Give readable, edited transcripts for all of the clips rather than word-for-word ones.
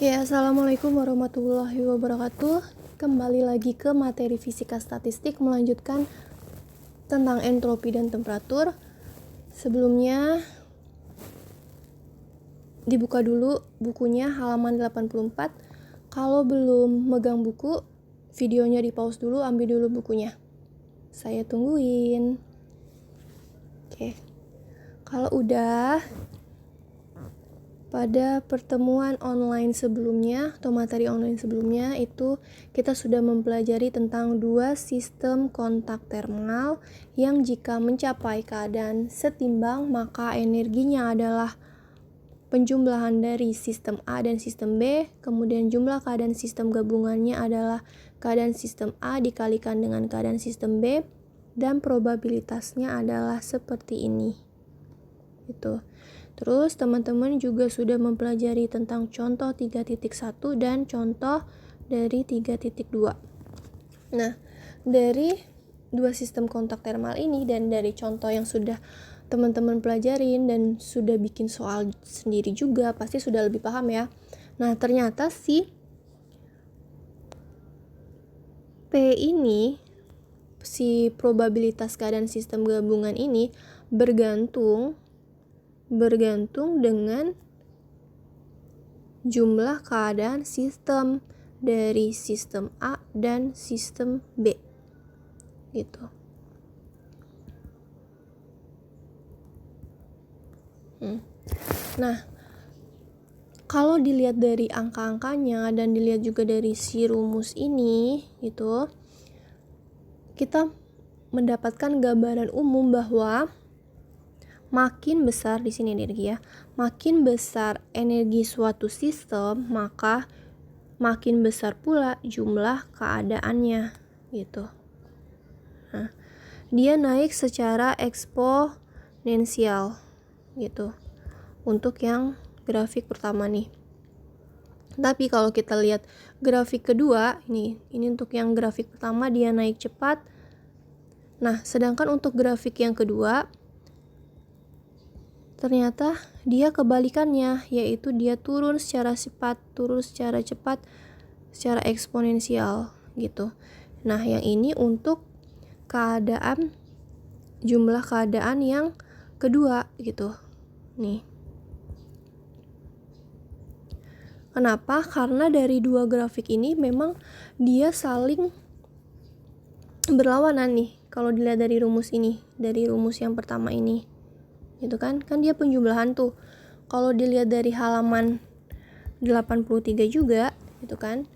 Oke, assalamualaikum warahmatullahi wabarakatuh. Kembali lagi ke materi fisika statistik, melanjutkan tentang entropi dan temperatur. Sebelumnya dibuka dulu bukunya halaman 84. Kalau belum megang buku, videonya di pause dulu, ambil dulu bukunya. Saya tungguin. Oke. Kalau udah, pada pertemuan online sebelumnya atau materi online sebelumnya itu kita sudah mempelajari tentang dua sistem kontak termal yang jika mencapai keadaan setimbang maka energinya adalah penjumlahan dari sistem A dan sistem B, kemudian jumlah keadaan sistem gabungannya adalah keadaan sistem A dikalikan dengan keadaan sistem B, dan probabilitasnya adalah seperti ini. Itu. Terus teman-teman juga sudah mempelajari tentang contoh 3.1 dan contoh dari 3.2. Nah, dari dua sistem kontak termal ini dan dari contoh yang sudah teman-teman pelajarin dan sudah bikin soal sendiri juga, pasti sudah lebih paham ya. Nah, ternyata si P ini, si probabilitas keadaan sistem gabungan ini bergantung dengan jumlah keadaan sistem dari sistem A dan sistem B gitu. Nah, kalau dilihat dari angka-angkanya dan dilihat juga dari si rumus ini gitu, kita mendapatkan gambaran umum bahwa makin besar di sini energi ya. Makin besar energi suatu sistem, maka makin besar pula jumlah keadaannya gitu. Nah, dia naik secara eksponensial gitu. Untuk yang grafik pertama nih. Tapi kalau kita lihat grafik kedua, ini untuk yang grafik pertama dia naik cepat. Nah, sedangkan untuk grafik yang kedua ternyata dia kebalikannya, yaitu dia turun secara cepat, secara eksponensial gitu. Nah, yang ini untuk jumlah keadaan yang kedua gitu. Nih. Kenapa? Karena dari dua grafik ini memang dia saling berlawanan nih. Kalau dilihat dari rumus ini, dari rumus yang pertama ini. Gitu kan dia penjumlahan tuh. Kalau dilihat dari halaman 83 juga gitu kan,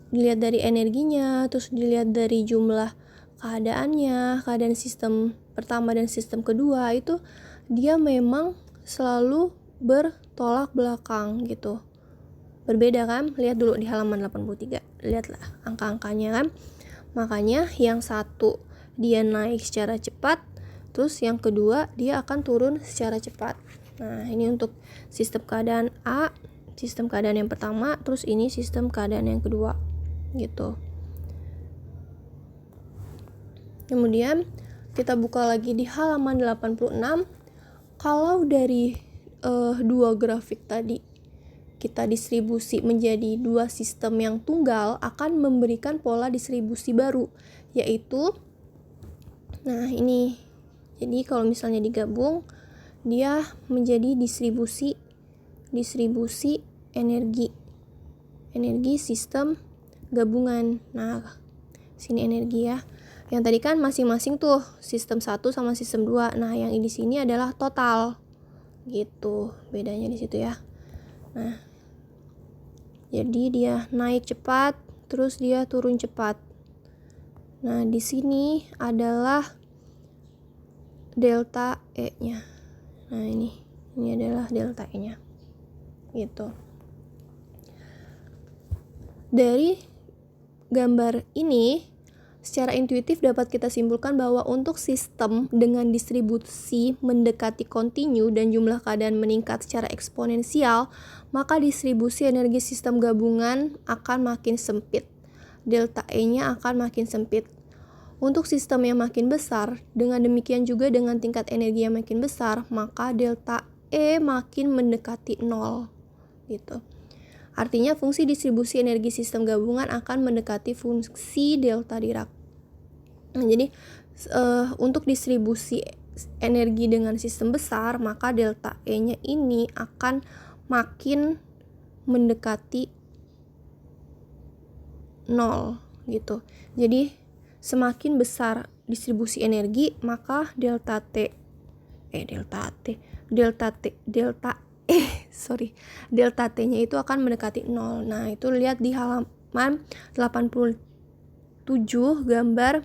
dilihat dari energinya, terus dilihat dari jumlah keadaan sistem pertama dan sistem kedua, itu dia memang selalu bertolak belakang gitu, berbeda kan. Lihat dulu di halaman 83, lihatlah angka-angkanya kan. Makanya yang satu dia naik secara cepat, terus yang kedua dia akan turun secara cepat. Nah, ini untuk sistem keadaan A, sistem keadaan yang pertama, terus ini sistem keadaan yang kedua gitu. Kemudian kita buka lagi di halaman 86. Kalau dari dua grafik tadi kita distribusi menjadi dua sistem yang tunggal, akan memberikan pola distribusi baru, yaitu nah ini. Jadi kalau misalnya digabung, dia menjadi distribusi energi sistem gabungan. Nah, sini energi ya. Yang tadi kan masing-masing tuh sistem 1 sama sistem 2. Nah, yang di sini adalah total. Gitu, bedanya di situ ya. Nah, jadi dia naik cepat, terus dia turun cepat. Nah, di sini adalah delta E-nya. Nah, ini adalah delta E-nya. Gitu. Dari gambar ini secara intuitif dapat kita simpulkan bahwa untuk sistem dengan distribusi mendekati kontinu dan jumlah keadaan meningkat secara eksponensial, maka distribusi energi sistem gabungan akan makin sempit. Delta E-nya akan makin sempit. Untuk sistem yang makin besar, dengan demikian juga dengan tingkat energi yang makin besar, maka delta E makin mendekati 0 gitu. Artinya fungsi distribusi energi sistem gabungan akan mendekati fungsi delta Dirac. Nah, jadi untuk distribusi energi dengan sistem besar, maka delta E-nya ini akan makin mendekati 0 gitu. Jadi semakin besar distribusi energi, maka delta T-nya itu akan mendekati 0. Nah, itu lihat di halaman 87 gambar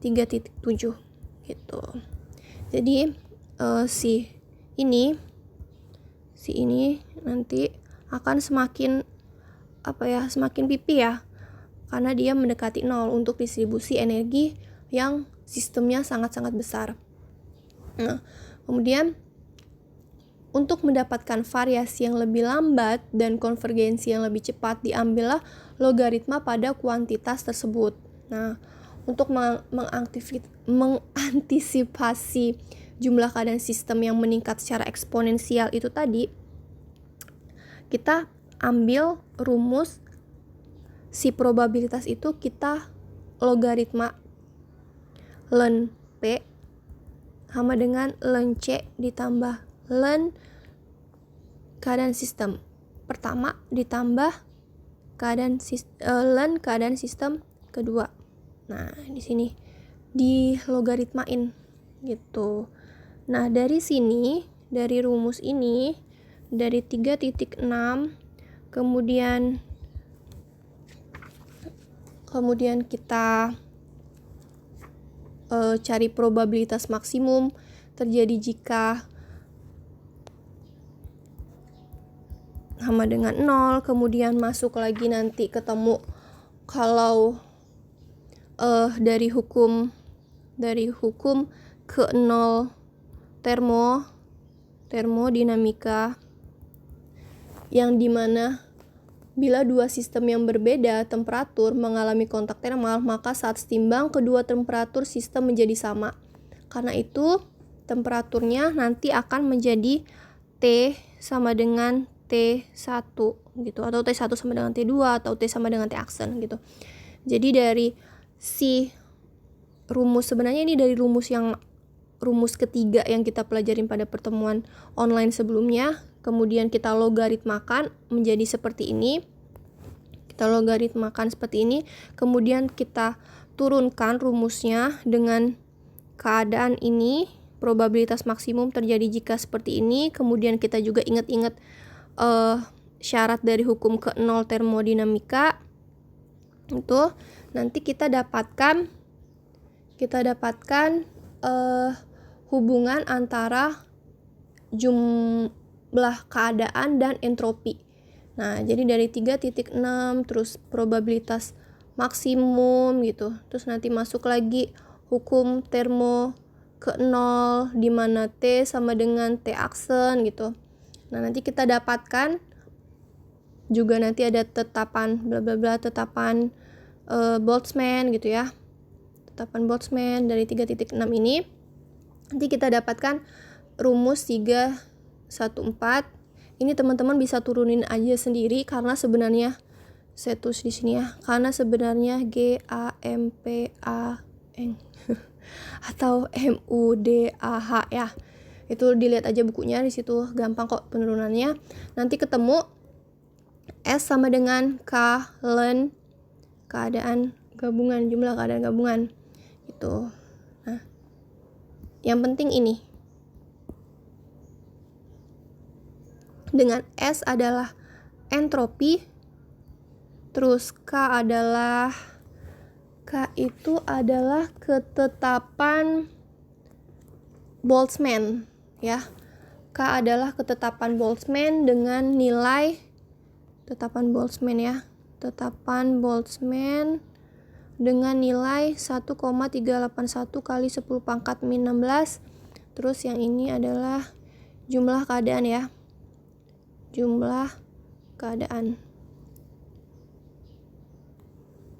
3.7 gitu. Jadi si ini nanti akan semakin pipi ya, karena dia mendekati 0 untuk distribusi energi yang sistemnya sangat-sangat besar. Nah, kemudian untuk mendapatkan variasi yang lebih lambat dan konvergensi yang lebih cepat, diambillah logaritma pada kuantitas tersebut. Nah, untuk mengantisipasi jumlah keadaan sistem yang meningkat secara eksponensial itu tadi, kita ambil rumus si probabilitas itu, kita logaritma ln P sama dengan ln C ditambah ln keadaan sistem pertama ditambah ln keadaan sistem kedua. Nah, di sini di logaritmain gitu. Nah, dari sini, dari rumus ini, dari 3.6 kemudian kita cari probabilitas maksimum terjadi jika sama dengan 0, kemudian masuk lagi nanti ketemu kalau dari hukum ke 0 termodinamika, yang dimana bila dua sistem yang berbeda temperatur mengalami kontak termal, maka saat setimbang kedua temperatur sistem menjadi sama. Karena itu temperaturnya nanti akan menjadi T sama dengan T1 gitu, atau T1 sama dengan T2, atau T sama dengan T aksen gitu. Jadi dari si rumus, sebenarnya ini dari rumus ketiga yang kita pelajarin pada pertemuan online sebelumnya, kemudian kita logaritmakan menjadi seperti ini. Kemudian kita turunkan rumusnya dengan keadaan ini, probabilitas maksimum terjadi jika seperti ini. Kemudian kita juga ingat-ingat syarat dari hukum ke 0 termodinamika. Itu nanti kita dapatkan hubungan antara jumlah keadaan dan entropi. Nah, jadi dari 3.6 terus probabilitas maksimum gitu. Terus nanti masuk lagi hukum termo ke 0 di mana T sama dengan T aksen gitu. Nah, nanti kita dapatkan juga nanti ada tetapan tetapan Boltzmann gitu ya. Tetapan Boltzmann dari 3.6 ini. Nanti kita dapatkan rumus 314. Ini teman-teman bisa turunin aja sendiri, karena sebenarnya saya tulis di sini ya. Karena sebenarnya GAMPAN atau MUDAH ya. Itu dilihat aja bukunya, di situ gampang kok penurunannya. Nanti ketemu S sama dengan K ln keadaan gabungan, jumlah keadaan gabungan gitu. Nah, yang penting ini dengan S adalah entropi, terus K itu adalah ketetapan Boltzmann ya. K adalah ketetapan Boltzmann dengan nilai tetapan Boltzmann dengan nilai 1,381 kali 10 pangkat min 16. Terus yang ini adalah jumlah keadaan ya. Jumlah keadaan.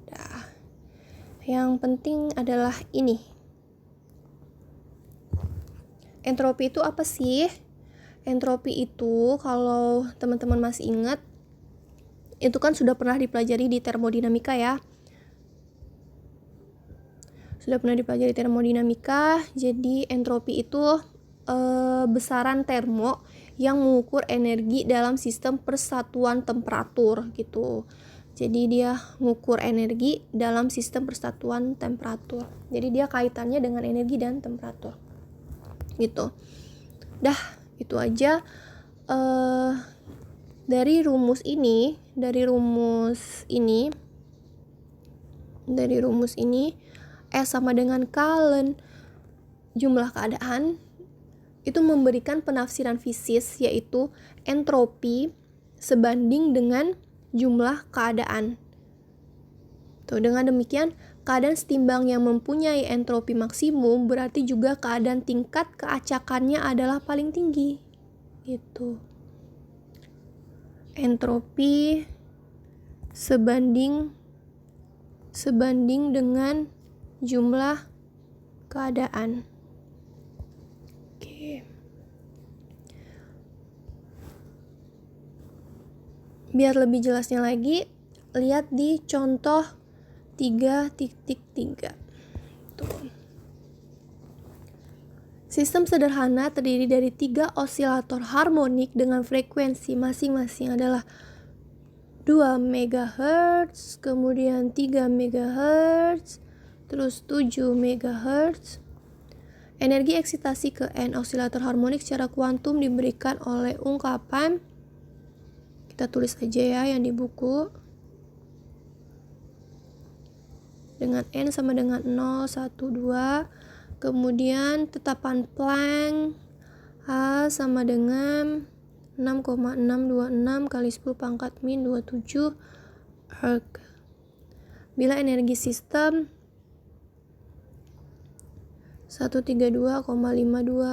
Nah, yang penting adalah ini. Entropi itu apa sih? Entropi itu kalau teman-teman masih ingat, itu kan sudah pernah dipelajari di termodinamika ya. Sudah pernah dipelajari termodinamika. Jadi entropi itu besaran termo yang mengukur energi dalam sistem persatuan temperatur gitu. Jadi dia mengukur energi dalam sistem persatuan temperatur. Jadi dia kaitannya dengan energi dan temperatur. Gitu. Dah, itu aja. Dari rumus ini, S sama dengan Kalen jumlah keadaan itu memberikan penafsiran fisis, yaitu entropi sebanding dengan jumlah keadaan. Tuh, dengan demikian keadaan setimbang yang mempunyai entropi maksimum berarti juga keadaan tingkat keacakannya adalah paling tinggi. Gitu. Entropi sebanding dengan jumlah keadaan. Oke. Biar lebih jelasnya lagi, lihat di contoh 3.3. Tuh. Sistem sederhana terdiri dari 3 osilator harmonik dengan frekuensi masing-masing adalah 2 MHz, kemudian 3 MHz, terus 7 MHz. Energi eksitasi ke N osilator harmonik secara kuantum diberikan oleh ungkapan, kita tulis aja ya yang di buku, dengan N sama dengan 0, 1, 2. Kemudian tetapan Planck H sama dengan 6,626 kali 10 pangkat min 27 erg. Bila energi sistem 132,52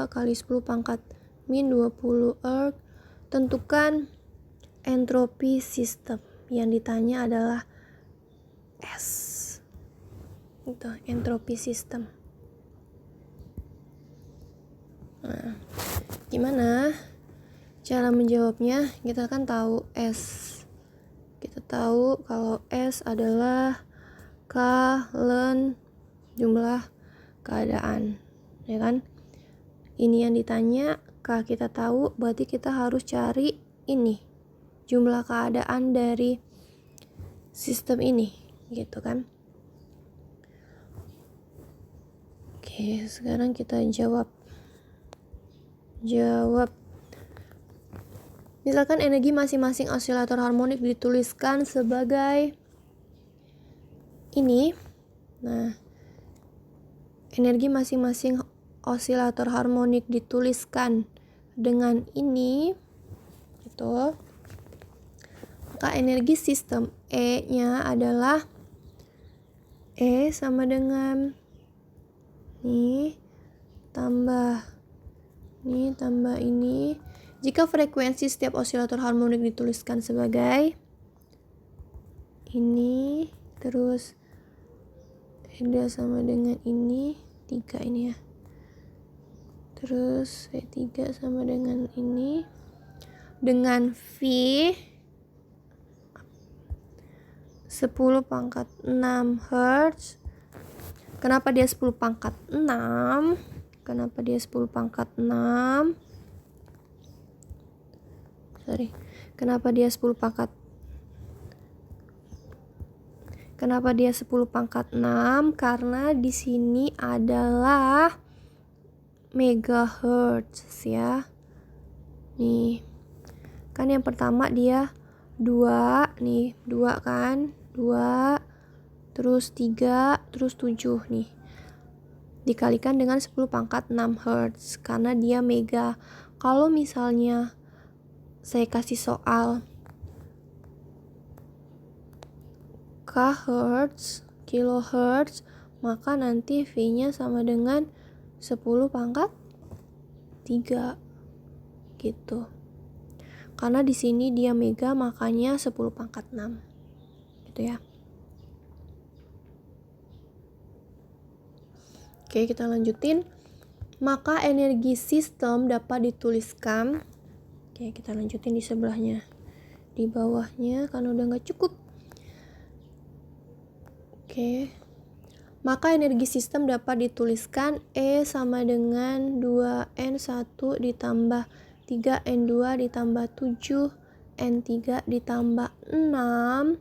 kali 10 pangkat min 20 erg, tentukan entropi sistem. Yang ditanya adalah S. Itu entropi sistem. Nah, gimana cara menjawabnya? Kita kan tahu S. Kita tahu kalau S adalah Kalen jumlah keadaan, ya kan? Ini yang ditanya, K kita tahu, berarti kita harus cari ini, jumlah keadaan dari sistem ini, gitu kan? Oke, sekarang kita jawab. Misalkan energi masing-masing osilator harmonik dituliskan sebagai ini. Nah, energi masing-masing osilator harmonik dituliskan dengan ini, gitu. Maka energi sistem E-nya adalah E sama dengan ini tambah ini. Jika frekuensi setiap osilator harmonik dituliskan sebagai ini, terus θ sama dengan ini, 3 ini ya. Terus V3 sama dengan ini, dengan V 10 pangkat 6 Hz. Kenapa dia 10 pangkat 6? Kenapa dia 10 pangkat 6? Kenapa dia 10 pangkat 6? Karena di sini adalah megahertz ya. Nih. Kan yang pertama dia 2 nih, 2 kan? 2 terus 3 terus 7 nih. Dikalikan dengan 10 pangkat 6 Hz karena dia mega. Kalau misalnya saya kasih soal kHz, kilohertz, maka nanti V-nya sama dengan 10 pangkat 3 gitu. Karena di sini dia mega, makanya 10 pangkat 6 gitu ya. Oke, kita lanjutin. Maka energi sistem dapat dituliskan Oke, kita lanjutin di sebelahnya. Di bawahnya karena udah nggak cukup. Oke. Maka energi sistem dapat dituliskan E sama dengan 2N1 ditambah 3N2 ditambah 7N3 ditambah 6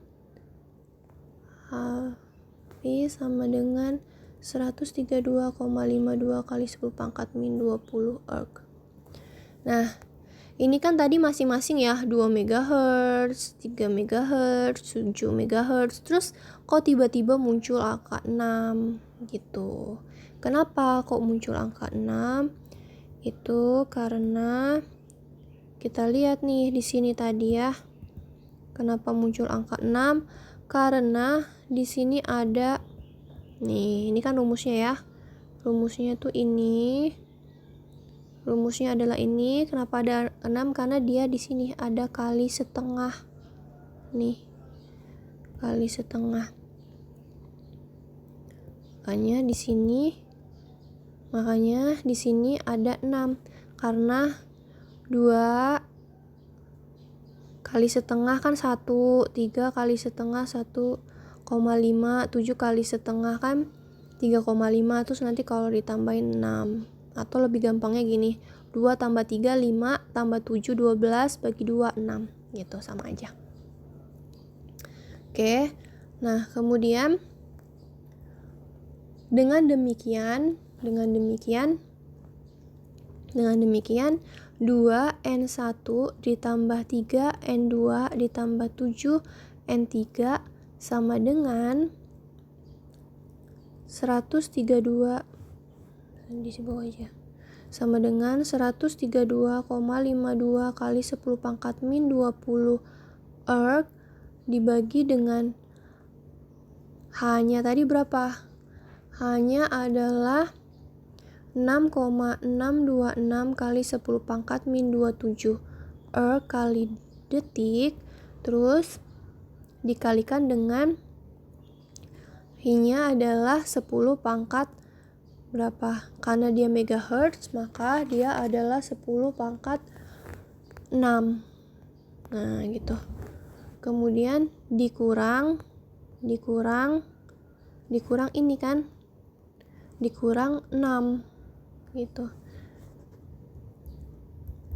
P sama dengan 132,52 kali 10 pangkat min 20 erg. Nah, ini kan tadi masing-masing ya, 2 MHz, 3 MHz, 7 MHz. Terus kok tiba-tiba muncul angka 6 gitu. Kenapa kok muncul angka 6? Itu karena kita lihat nih di sini tadi ya. Kenapa muncul angka 6? Karena di sini ada nih, ini kan rumusnya ya. Rumusnya tuh ini. Rumusnya adalah ini. Kenapa ada 6? Karena dia di sini ada kali setengah. Nih. Kali setengah. Makanya di sini ada 6 karena 2 kali setengah kan 1, 3 kali setengah 1,5, 7 kali setengah kan 3,5, terus nanti kalau ditambahin 6, atau lebih gampangnya gini, 2 tambah 3, 5, tambah 7, 12, bagi 2, 6, gitu, sama aja. Oke, nah kemudian dengan demikian 2N1 ditambah 3N2 ditambah 7N3 sama dengan 132 di bawah aja. Sama dengan 132,52 kali 10 pangkat min 20 erg dibagi dengan H-nya tadi berapa? H-nya adalah 6,626 kali 10 pangkat min 27 erg kali detik, terus dikalikan dengan H-nya adalah 10 pangkat berapa? Karena dia megahertz, maka dia adalah 10 pangkat 6. Nah, gitu. Kemudian dikurang ini kan? Dikurang 6. Gitu.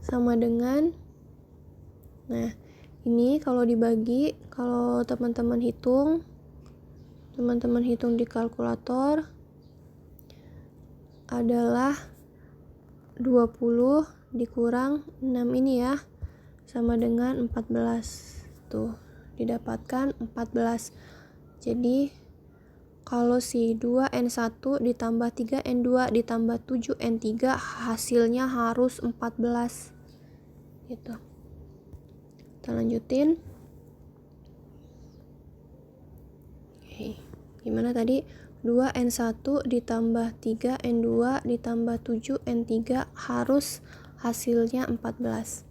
Sama dengan, nah ini kalau dibagi, kalau teman-teman hitung di kalkulator adalah 20 dikurang 6 ini ya, sama dengan 14. Tuh, didapatkan 14. Jadi kalau si 2N1 ditambah 3N2 ditambah 7N3 hasilnya harus 14. Gitu. Kita lanjutin. Oke. Gimana tadi? 2N1 ditambah 3N2 ditambah 7N3 harus hasilnya 14.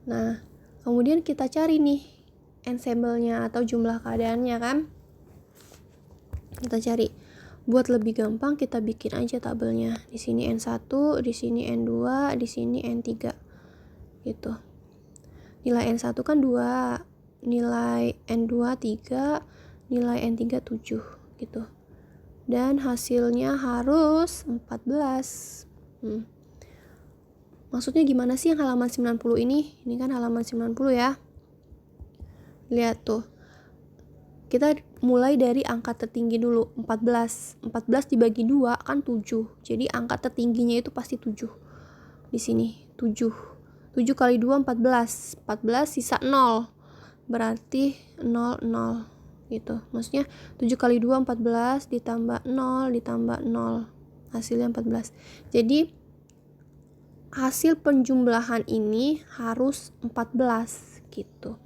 Nah, kemudian kita cari nih ensemble-nya atau jumlah keadaannya kan? Kita cari. Buat lebih gampang kita bikin aja tabelnya. Di sini N1, di sini N2, di sini N3. Gitu. Nilai N1 kan 2, nilai N2 3, nilai N3 7 gitu. Dan hasilnya harus 14. Maksudnya gimana sih yang halaman 90 ini? Ini kan halaman 90 ya. Lihat tuh. Kita mulai dari angka tertinggi dulu, 14. 14 dibagi 2 kan 7. Jadi angka tertingginya itu pasti 7. Di sini 7. 7 kali 2 14. 14 sisa 0. Berarti 0 0 gitu. Maksudnya 7 kali 2 14 ditambah 0 ditambah 0. Hasilnya 14. Jadi hasil penjumlahan ini harus 14 gitu.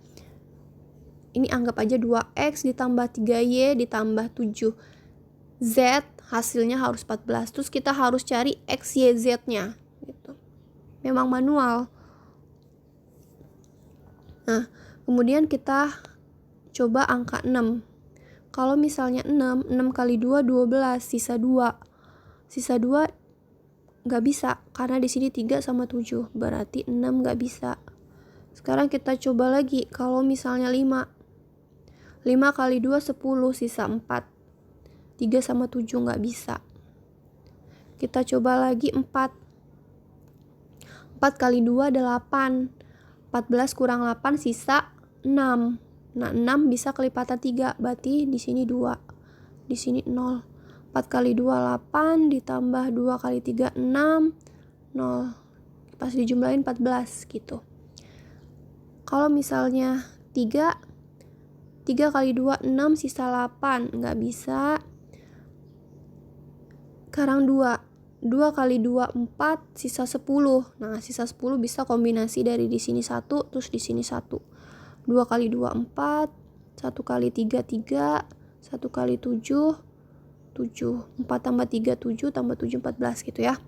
Ini anggap aja 2X ditambah 3Y ditambah 7Z, hasilnya harus 14. Terus kita harus cari X, Y, Z-nya gitu. Memang manual. Nah, kemudian kita coba angka 6. Kalau misalnya 6 kali 2 12, sisa 2. Sisa 2 gak nggak bisa, karena di sini 3 sama 7, berarti 6 nggak bisa. Sekarang kita coba lagi, kalau misalnya 5 kali 2 10, sisa 4. 3 sama 7 nggak bisa. Kita coba lagi 4 kali 2 8. 14 kurang 8 sisa 6. Nah, 6 bisa kelipatan 3, berarti di sini 2. Di sini 0. 4 kali 2 8 ditambah 2 kali 3 6, 0. Pas dijumlahin 14 gitu. Kalau misalnya 3 kali 2 6 sisa 8, nggak bisa. Sekarang 2 kali 2 4 sisa 10. Nah, sisa 10 bisa kombinasi dari di sini 1 terus di sini 1. 2 kali 2 4, 1 kali 3 3, 1 kali 7 7. 4 tambah 3 7, tambah 7 14 gitu ya.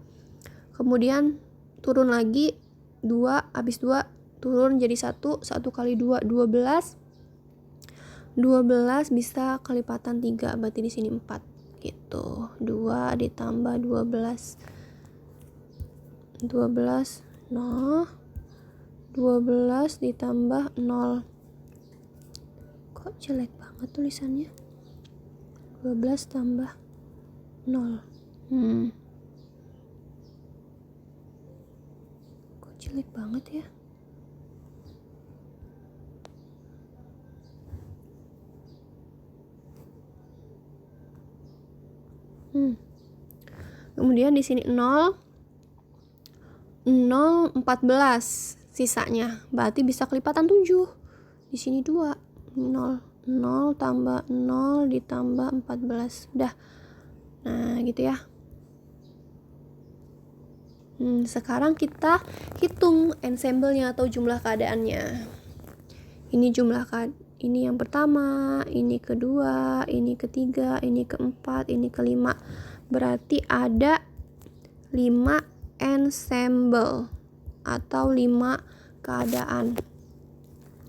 Kemudian turun lagi 2, habis 2 turun jadi 1. 1 kali 2 12. 12 bisa kelipatan 3, berarti di sini 4 gitu. 2 ditambah 12 0. 12 ditambah 0. Kok jelek banget tulisannya? 12 tambah 0. Kok jelek banget ya? Kemudian di sini 0 14 sisanya, berarti bisa kelipatan 7. Di sini 2. 0 tambah 0 ditambah 14. Udah. Nah, gitu ya. Sekarang kita hitung ensemble-nya atau jumlah keadaannya. Ini ini yang pertama, ini kedua, ini ketiga, ini keempat, ini kelima. Berarti ada 5 ensemble atau 5 keadaan.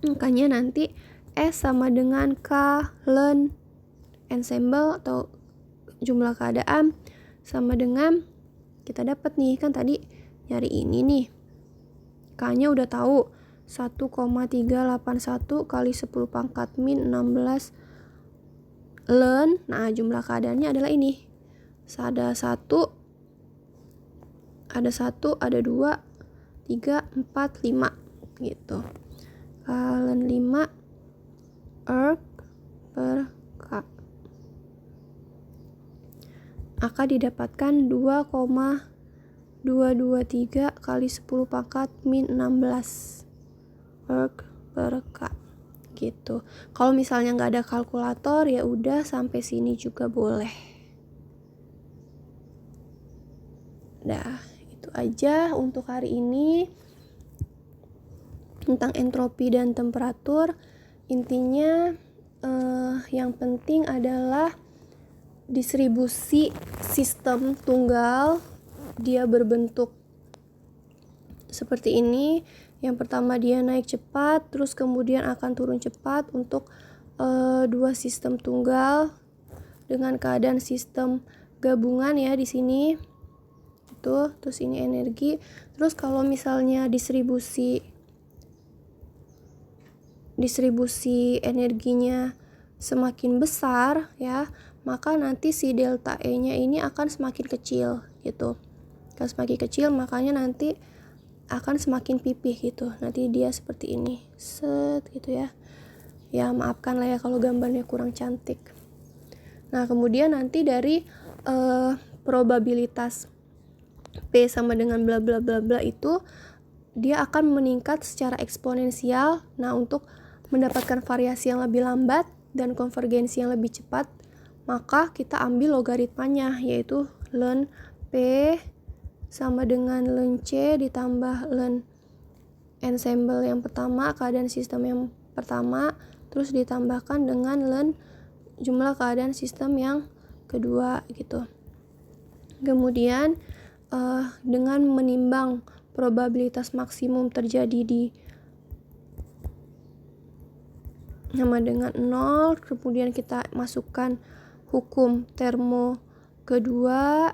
Makanya nanti S sama dengan K ln ensemble atau jumlah keadaan sama dengan, kita dapat nih, kan tadi nyari ini nih. K-nya udah tahu 1,381 kali 10 pangkat min 16 ln. Nah, jumlah keadaannya adalah ini. Ada 1, ada 2, 3, 4, 5 gitu. Ln 5 erg per K. Akan didapatkan 2,223 kali 10 pangkat min 16 erg per K gitu. Kalau misalnya nggak ada kalkulator, ya udah sampai sini juga boleh. Nah, itu aja untuk hari ini tentang entropi dan temperatur. Intinya yang penting adalah distribusi sistem tunggal, dia berbentuk seperti ini. Yang pertama dia naik cepat, terus kemudian akan turun cepat untuk dua sistem tunggal dengan keadaan sistem gabungan ya di sini. Itu, terus ini energi. Terus kalau misalnya distribusi energinya semakin besar ya, maka nanti si delta E-nya ini akan semakin kecil gitu. Kalau semakin kecil, makanya nanti akan semakin pipih gitu. Nanti dia seperti ini, set gitu ya. Ya maafkan lah ya kalau gambarnya kurang cantik. Nah, kemudian nanti dari probabilitas P sama dengan bla bla bla bla itu dia akan meningkat secara eksponensial. Nah, untuk mendapatkan variasi yang lebih lambat dan konvergensi yang lebih cepat, maka kita ambil logaritmanya, yaitu ln P sama dengan ln C ditambah ln ensemble yang pertama, keadaan sistem yang pertama, terus ditambahkan dengan ln jumlah keadaan sistem yang kedua gitu. Kemudian dengan menimbang probabilitas maksimum terjadi di sama dengan 0, kemudian kita masukkan hukum termo kedua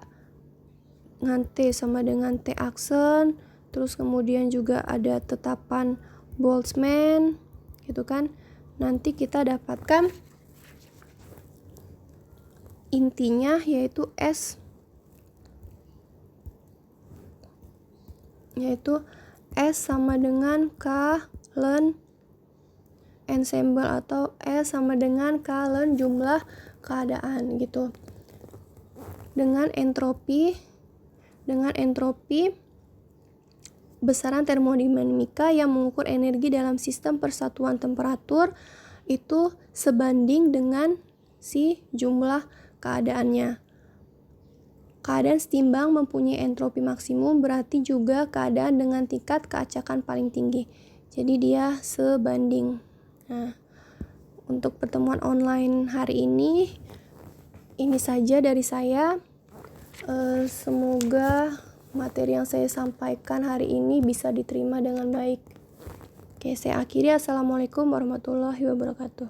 dengan T sama dengan T aksen, terus kemudian juga ada tetapan Boltzmann gitu kan. Nanti kita dapatkan intinya yaitu S sama dengan K ln ensemble atau S sama dengan K ln jumlah keadaan gitu. Dengan entropi besaran termodinamika yang mengukur energi dalam sistem persatuan temperatur itu sebanding dengan si jumlah keadaannya. Keadaan setimbang mempunyai entropi maksimum berarti juga keadaan dengan tingkat keacakan paling tinggi. Jadi dia sebanding. Nah, untuk pertemuan online hari ini saja dari saya. Semoga materi yang saya sampaikan hari ini bisa diterima dengan baik. Oke, saya akhiri. Assalamualaikum warahmatullahi wabarakatuh.